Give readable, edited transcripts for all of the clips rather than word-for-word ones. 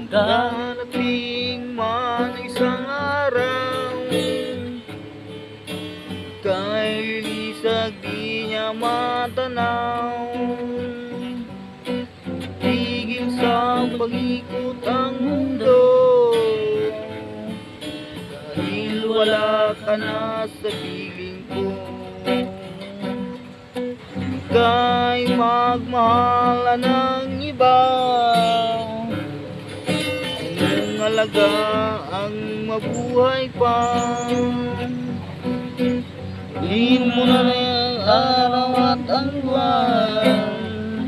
Darating man isang araw, kay lisag di niya matanaw. Tigil sa pag-ikot ang mundo, dahil wala ka na sa piling ko. Kay magmahal ng iba, kung alaga ang mabuhay pa. Din mo na rin ang araw at ang buwan,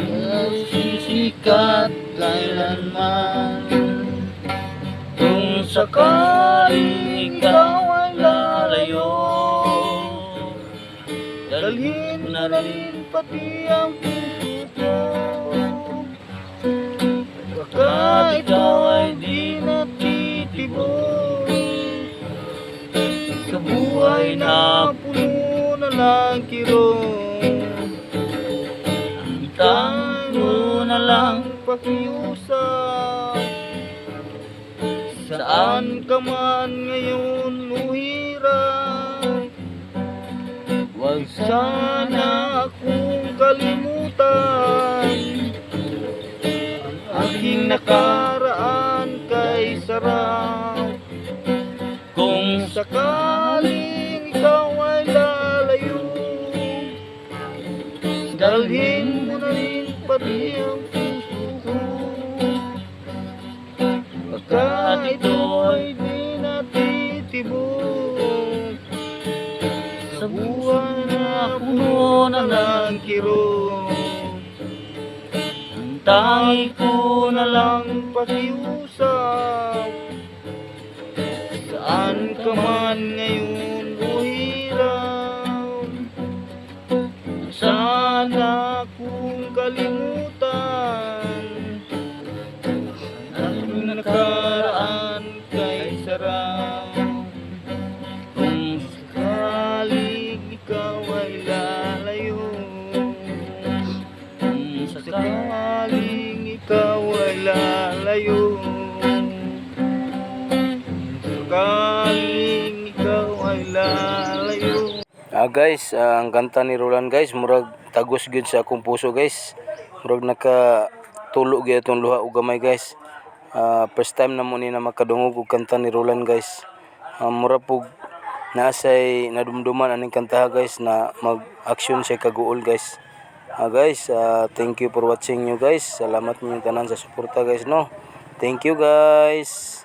ay sisikat kailanman. Kung sakaling ikaw ay lalayo, dalhin mo na rin pati ang puso ko. Baka ikaw ay di natitibok sa buhay na puno na ng kirong. Antayin mo na lang pakiusap, saan ka man ngayon luhirap. Huwag sana akong kalimutan, ang aking nakaraan kay sarap. Kung sakaling ikaw ay lalayo, dalhin mo na rin pati ang puso ko. Baka ito ay di natitibok sa buwan na puno na ng kirong. Ang tangi ko na lang pakiusap, saan ka man ngayon luhirap. Sana kung kalimutan ang nakaraan kay sarap. Kung sakaling ikaw ay lalayo, kung sakaling ikaw ay lalayo, sakaling ikaw ay lalayo. Guys, ang kanta ni Roland guys, murag tagos gyud sa akong puso guys. Murag nakatulog gyud itong luha ug gamay guys. First time na mo ni na makadungog og kanta ni Roland guys. Murag pug naasay nadumduman aning kanta guys na mag-action siya kaguol guys. Guys, thank you for watching you guys. Salamat ninyo tanan sa suporta guys no. Thank you guys.